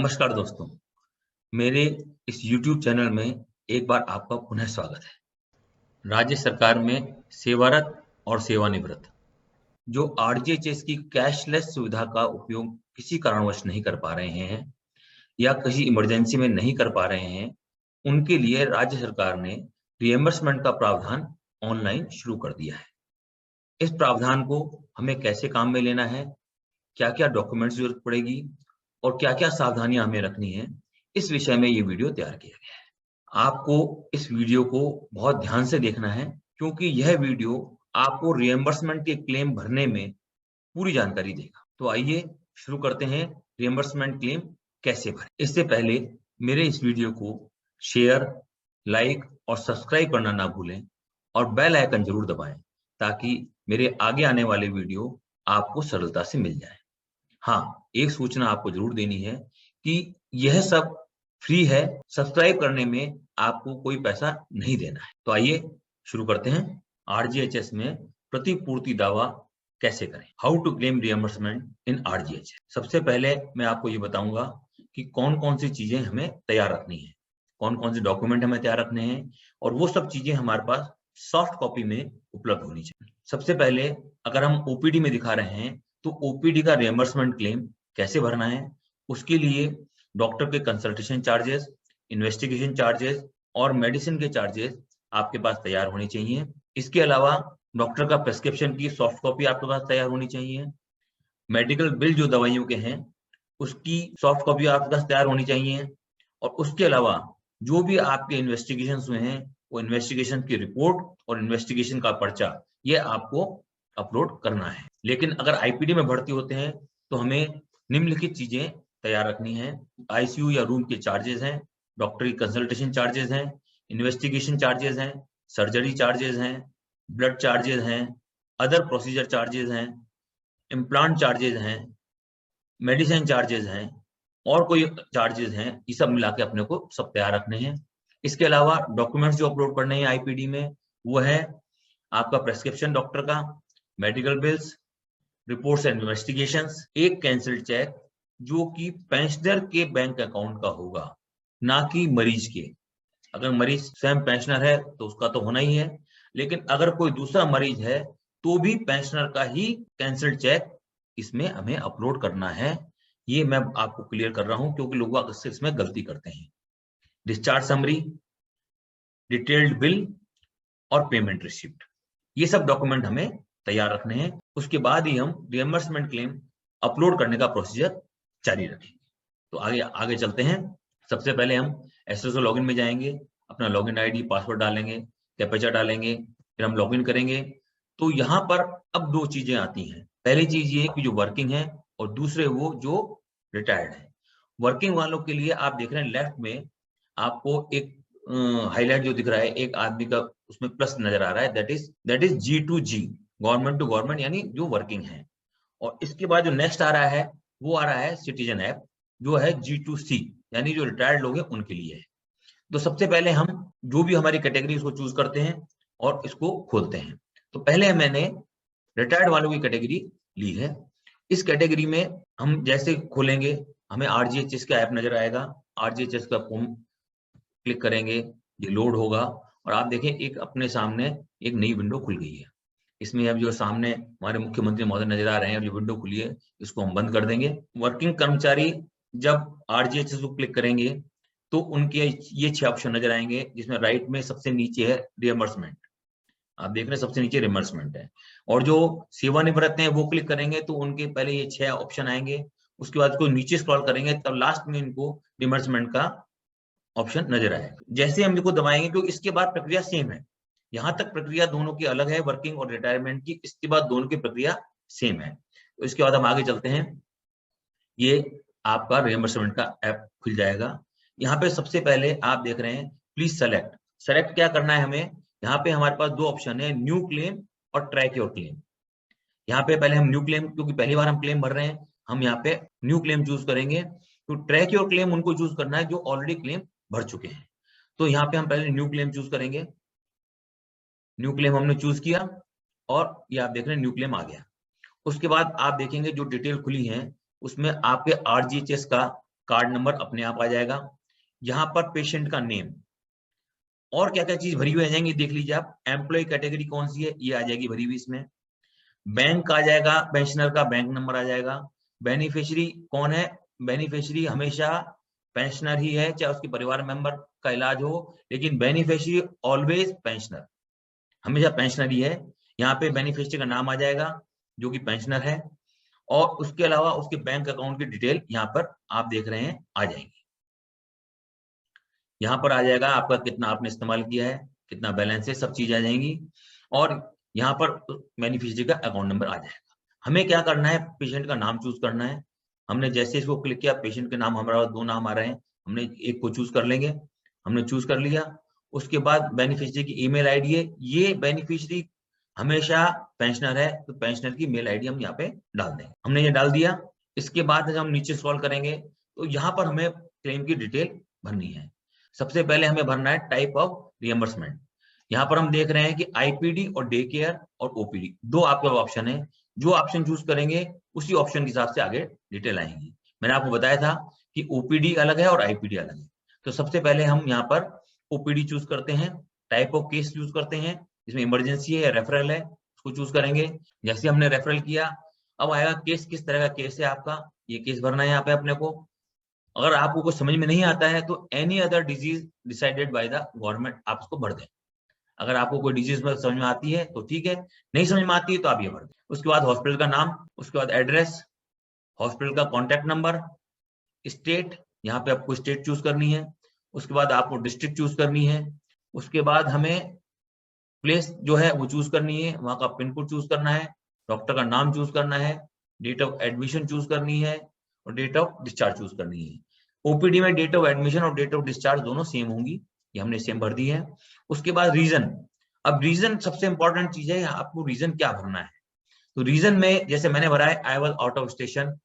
नमस्कार दोस्तों, मेरे इस YouTube चैनल में एक बार आपका पुनः स्वागत है। राज्य सरकार में सेवारत और सेवानिवृत्त जो आरजीएचएस की कैशलेस सुविधा का उपयोग किसी कारणवश नहीं कर पा रहे हैं या किसी इमरजेंसी में नहीं कर पा रहे हैं, उनके लिए राज्य सरकार ने रिएम्बर्समेंट का प्रावधान ऑनलाइन शुरू कर दिया है। इस प्रावधान को हमें कैसे काम में लेना है, क्या-क्या डॉक्यूमेंट्स जरूरत पड़ेगी और क्या-क्या सावधानियां हमें रखनी है, इस विषय में ये वीडियो तैयार किया गया है। आपको इस वीडियो को बहुत ध्यान से देखना है क्योंकि यह वीडियो आपको रिएम्बर्समेंट के क्लेम भरने में पूरी जानकारी देगा। तो आइए शुरू करते हैं रिएम्बर्समेंट क्लेम कैसे भरें। इससे पहले मेरे इस वीडियो को शेयर, लाइक और सब्सक्राइब करना ना भूलें और बेल आइकन जरूर दबाएं ताकि मेरे आगे आने वाले वीडियो आपको सरलता से मिल जाए। हाँ, एक सूचना आपको जरूर देनी है कि यह सब फ्री है, सब्सक्राइब करने में आपको कोई पैसा नहीं देना है। तो आइए शुरू करते हैं। आरजीएचएस में प्रतिपूर्ति दावा कैसे करें? How to claim reimbursement in RGHS. सबसे पहले मैं आपको ये बताऊंगा कि कौन-कौन सी चीजें हमें तैयार रखनी है, कौन-कौन से डॉक्यूमेंट हमें तैयार रखने हैं और वो सब चीजें हमारे पास सॉफ्ट कॉपी में उपलब्ध होनी चाहिए। सबसे पहले अगर हम ओपीडी में दिखा रहे हैं तो ओपीडी का रिएम्बर्समेंट क्लेम कैसे भरना है, उसके लिए डॉक्टर के कंसल्टेशन चार्जेस, इन्वेस्टिगेशन चार्जेस और मेडिसिन के चार्जेस आपके पास तैयार होने चाहिए। इसके अलावा डॉक्टर का प्रेस्क्रिप्शन की सॉफ्ट कॉपी आपके पास तैयार होनी चाहिए। मेडिकल बिल जो दवाइयों के हैं उसकी सॉफ्ट कॉपी आपके पास तैयार होनी चाहिए और उसके अलावा जो भी आपके इन्वेस्टिगेशन हुए हैं वो इन्वेस्टिगेशन की रिपोर्ट और इन्वेस्टिगेशन का पर्चा ये आपको अपलोड करना है। लेकिन अगर आईपीडी में भर्ती होते हैं तो हमें निम्नलिखित चीजें तैयार रखनी है। आईसीयू या रूम के चार्जेस हैं, डॉक्टर की कंसल्टेशन चार्जेस हैं, इन्वेस्टिगेशन चार्जेस हैं, सर्जरी चार्जेस हैं, ब्लड चार्जेस हैं, अदर प्रोसीजर चार्जेस हैं, इम्प्लांट चार्जेस हैं, मेडिसिन चार्जेस हैं और कोई चार्जेस हैं, ये सब मिला के अपने को सब तैयार रखने हैं। इसके अलावा डॉक्यूमेंट्स जो अपलोड करने हैं आईपीडी में वो है आपका प्रेस्क्रिप्शन डॉक्टर का, medical bills, reports and investigations, एक कैंसिल चेक जो कि पेंशनर के बैंक अकाउंट का होगा, ना कि मरीज के। अगर मरीज स्वयं पेंशनर है तो उसका तो होना ही है, लेकिन अगर कोई दूसरा मरीज है तो भी पेंशनर का ही कैंसिल चेक इसमें हमें अपलोड करना है। ये मैं आपको क्लियर कर रहा हूं क्योंकि लोग अक्सर इसमें गलती करते हैं। डिस्चार्ज समरी, डिटेल्ड बिल और पेमेंट रिसिप्ट, ये सब डॉक्यूमेंट हमें तैयार रखने हैं। उसके बाद ही हम रिएम्बर्समेंट क्लेम अपलोड करने का प्रोसीजर जारी रखेंगे। तो आगे आगे चलते हैं। सबसे पहले हम एसएसओ लॉगिन में जाएंगे, अपना लॉगिन आईडी पासवर्ड डालेंगे, कैप्चा डालेंगे, फिर हम लॉगिन करेंगे। तो यहाँ पर अब दो चीजें आती हैं। पहली चीज ये कि जो वर्किंग है और दूसरे वो जो रिटायर्ड है। वर्किंग वालों के लिए आप देख रहे हैं लेफ्ट में आपको एक हाईलाइट जो दिख रहा है, एक आदमी का उसमें प्लस नजर आ रहा है, that is G2G, government to government, यानी जो वर्किंग है। और इसके बाद जो नेक्स्ट आ रहा है वो आ रहा है सिटीजन ऐप जो है G2C, यानी जो रिटायर्ड लोग हैं उनके लिए है। तो सबसे पहले हम जो भी हमारी कैटेगरी उसको चूज करते हैं और इसको खोलते हैं। तो पहले मैंने रिटायर्ड वालों की कैटेगरी ली है। इस कैटेगरी में हम जैसे खोलेंगे हमें आरजीएचएस का ऐप नजर आएगा। आरजीएचएस का फॉर्म क्लिक करेंगे, ये लोड होगा और आप देखें एक अपने सामने एक नई विंडो खुल गई है। इसमें अब जो सामने हमारे मुख्यमंत्री महोदय नजर आ रहे हैं, जो विंडो खुली है इसको हम बंद कर देंगे। वर्किंग कर्मचारी जब आरजीएचएस को क्लिक करेंगे तो उनके ये 6 ऑप्शन नजर आएंगे, जिसमें राइट में सबसे नीचे है रिएम्बर्समेंट। आप देख रहे हैं सबसे नीचे रिएम्बर्समेंट है। और जो सेवानिवृत्त हैं वो क्लिक करेंगे तो उनके पहले ये 6 ऑप्शन आएंगे। उसके बाद को नीचे स्क्रॉल करेंगे तब लास्ट में इनको रिएम्बर्समेंट का ऑप्शन नजर आएगा। जैसे हम इसको दबाएंगे क्योंकि इसके बाद प्रक्रिया सेम है, यहाँ तक प्रक्रिया दोनों की अलग है, वर्किंग और रिटायरमेंट की। इसके बाद दोनों की प्रक्रिया सेम है। तो इसके बाद हम आगे चलते हैं। ये आपका रिएम्बर्समेंट का ऐप खुल जाएगा। यहाँ पे सबसे पहले आप देख रहे हैं प्लीज सेलेक्ट। सेलेक्ट क्या करना है हमें? यहाँ पे हमारे पास दो ऑप्शन है, न्यू क्लेम और ट्रैक योर क्लेम। यहाँ पे पहले हम न्यू क्लेम, क्योंकि पहली बार हम क्लेम भर रहे हैं, हम यहाँ पे न्यू क्लेम चूज करेंगे। तो ट्रैक योर क्लेम उनको चूज करना है जो ऑलरेडी क्लेम भर चुके हैं। तो यहाँ पे हम पहले न्यू क्लेम चूज करेंगे। न्यू क्लेम हमने चूज किया और ये आप देख रहे हैं न्यू क्लेम आ गया। उसके बाद आप देखेंगे जो डिटेल खुली है उसमें आपके आरजीएचएस का कार्ड नंबर अपने आप आ जाएगा। यहाँ पर पेशेंट का नेम और क्या क्या चीज भरी हुई आ जाएंगी, देख लीजिए आप। एम्प्लॉय कैटेगरी कौन सी है, ये आ जाएगी भरी हुई इसमें। बैंक आ जाएगा, पेंशनर का बैंक नंबर आ जाएगा। बेनिफिशियरी कौन है, बेनिफिशियरी हमेशा पेंशनर ही है, चाहे उसके परिवार मेंबर का इलाज हो, लेकिन बेनिफिशियरी ऑलवेज पेंशनर, हमेशा पेंशनर ही है। यहाँ पे बेनिफिशियरी का नाम आ जाएगा जो कि पेंशनर है, और उसके अलावा उसके बैंक अकाउंट की डिटेल यहाँ पर आप देख रहे हैं आ जाएंगी। यहाँ पर आ जाएगा आपका कितना आपने इस्तेमाल किया है, कितना बैलेंस है, सब चीज आ जाएंगी। और यहाँ पर बेनिफिशियरी का अकाउंट नंबर आ जाएगा। हमें क्या करना है, पेशेंट का नाम चूज करना है। हमने जैसे इसको क्लिक किया, पेशेंट के नाम, हमारा 2 नाम आ रहे हैं, हमने एक को चूज कर लेंगे। हमने चूज कर लिया। उसके बाद बेनिफिशियरी की ईमेल आईडी है, ये बेनिफिशियरी हमेशा पेंशनर है, तो पेंशनर की मेल आईडी हम यहाँ पे डाल देंगे। हमने ये डाल दिया। इसके बाद हम नीचे स्क्रॉल करेंगे तो यहाँ पर हमें क्लेम की डिटेल भरनी है। सबसे पहले हमें भरना है टाइप ऑफ रिएम्बर्समेंट। यहाँ पर हम देख रहे हैं कि आईपीडी और डे केयर और ओपीडी, 2 आपके ऑप्शन है। जो ऑप्शन चूज करेंगे उसी ऑप्शन के हिसाब से आगे डिटेल आएंगी। मैंने आपको बताया था कि ओपीडी अलग है और आईपीडी अलग है। तो सबसे पहले हम यहाँ पर ओपीडी चूज करते हैं, टाइप ऑफ केस चूज करते हैं, इसमें इमरजेंसी है या रेफरल है, उसको चूज करेंगे। जैसे हमने रेफरल किया, अब आएगा केस, किस तरह का केस है आपका, ये केस भरना है यहाँ पे अपने को। अगर आपको कुछ समझ में नहीं आता है तो any other disease decided by the government, आप उसको भर दें। अगर आपको कोई डिजीज में समझ में आती है तो ठीक है, नहीं समझ में आती है तो आप ये भर दें। उसके बाद हॉस्पिटल का नाम, उसके बाद एड्रेस, हॉस्पिटल का कॉन्टैक्ट नंबर, स्टेट, यहाँ पे आपको स्टेट चूज करनी है। उसके बाद आपको डिस्ट्रिक्ट चूज करनी है। उसके बाद हमें प्लेस जो है वो चूज करनी है, वहां का पिन कोड चूज करना है, डॉक्टर का नाम चूज करना है, डेट ऑफ एडमिशन चूज करनी है, और डेट ऑफ डिस्चार्ज चूज करनी है। ओपीडी में डेट ऑफ एडमिशन और डेट ऑफ डिस्चार्ज दोनों सेम होंगी, ये हमने सेम भर दी है। उसके बाद रीजन, अब रीजन सबसे इंपॉर्टेंट चीज है, आपको रीजन क्या भरना है। तो रीजन में जैसे मैंने भरा है, I was out of station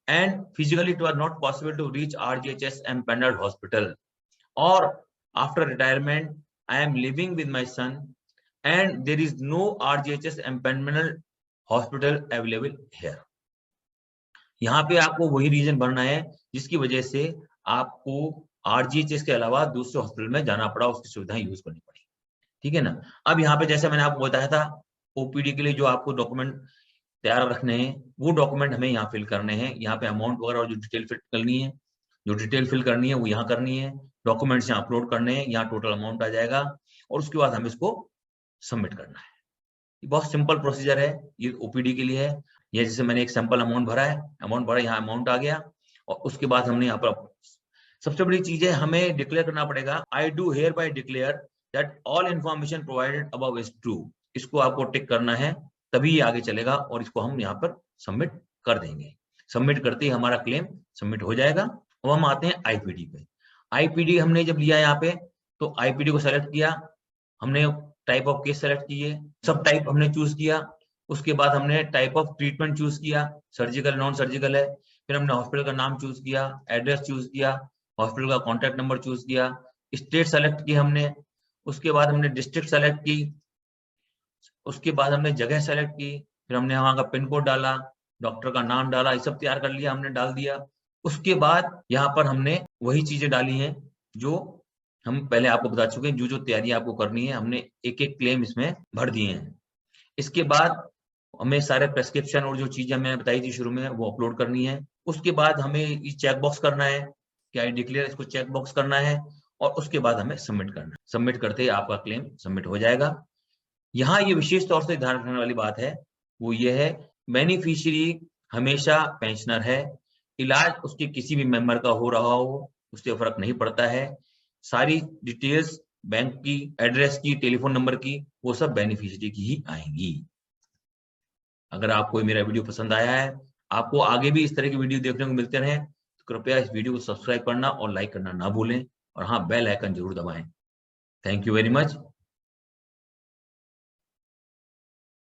and physically it was not possible to reach RGHS empanelled hospital, और after retirement I am living with my son and there is no RGHS empaneled hospital available here। यहाँ पे आपको वही reason भरना है जिसकी वजह से आपको RGHS के अलावा दूसरे हॉस्पिटल में जाना पड़ा, उसकी सुविधाएं यूज करनी पड़ी, ठीक है ना। अब यहाँ पे जैसे मैंने आपको बताया था, ओपीडी के लिए जो आपको डॉक्यूमेंट तैयार रखने हैं वो डॉक्यूमेंट हमें यहाँ फिल करने हैं। यहाँ पे अमाउंट वगैरह और जो डिटेल फिल करनी है, जो डिटेल फिल करनी है वो यहाँ करनी है, डॉक्यूमेंट्स यहाँ अपलोड करने हैं, यहाँ टोटल अमाउंट आ जाएगा, और उसके बाद हम इसको सबमिट करना है। ये बहुत सिंपल प्रोसीजर है, ये ओपीडी के लिए है। ये जैसे मैंने एक सैंपल अमाउंट भरा है, अमाउंट भरा, यहाँ अमाउंट आ गया, और उसके बाद हमने यहाँ पर सबसे बड़ी चीज है, हमें डिक्लेयर करना पड़ेगा, I do here bye declare that all information provided above is true. इसको आपको टिक करना है, तभी ये आगे चलेगा, और इसको हम यहाँ पर सबमिट कर देंगे। सबमिट करते ही हमारा क्लेम सबमिट हो जाएगा। अब हम आते हैं आईपीडी पे। आईपीडी हमने जब लिया यहाँ पे, तो आईपीडी को सेलेक्ट किया, हमने टाइप ऑफ केस सेलेक्ट किए, सब टाइप हमने चूज किया। उसके बाद हमने टाइप ऑफ ट्रीटमेंट चूज किया, सर्जिकल नॉन सर्जिकल है। फिर हमने हॉस्पिटल का नाम चूज किया, एड्रेस चूज किया, हॉस्पिटल का कॉन्टैक्ट नंबर चूज किया, स्टेट सेलेक्ट की हमने। उसके बाद हमने डिस्ट्रिक्ट सेलेक्ट की, उसके बाद हमने जगह सेलेक्ट की, फिर हमने वहां का पिन कोड डाला, डॉक्टर का नाम डाला, ये सब तैयार कर लिया, हमने डाल दिया। उसके बाद यहाँ पर हमने वही चीजें डाली हैं जो हम पहले आपको बता चुके हैं, जो जो तैयारी आपको करनी है, हमने एक एक क्लेम इसमें भर दिए हैं। इसके बाद हमें सारे प्रेस्क्रिप्शन और जो चीजें मैंने बताई थी शुरू में वो अपलोड करनी है। उसके बाद हमें ये चेक बॉक्स करना है कि आई डिक्लेयर, इसको चेक बॉक्स करना है, और उसके बाद हमें सबमिट करना है। सबमिट करते ही आपका क्लेम सबमिट हो जाएगा। यहाँ ये विशेष तौर से ध्यान रखने वाली बात है, वो ये है, बेनिफिशियरी हमेशा पेंशनर है, इलाज उसके किसी भी मेंबर का हो रहा हो उससे फर्क नहीं पड़ता है। सारी डिटेल्स बैंक की, एड्रेस की, टेलीफोन नंबर की, वो सब बेनिफिशियरी की ही आएंगी। अगर आपको मेरा वीडियो पसंद आया है, आपको आगे भी इस तरह की वीडियो देखने को मिलते रहे, तो कृपया इस वीडियो को सब्सक्राइब करना और लाइक करना ना भूलें, और हाँ, बेल आइकन जरूर दबाएं। Thank you very much.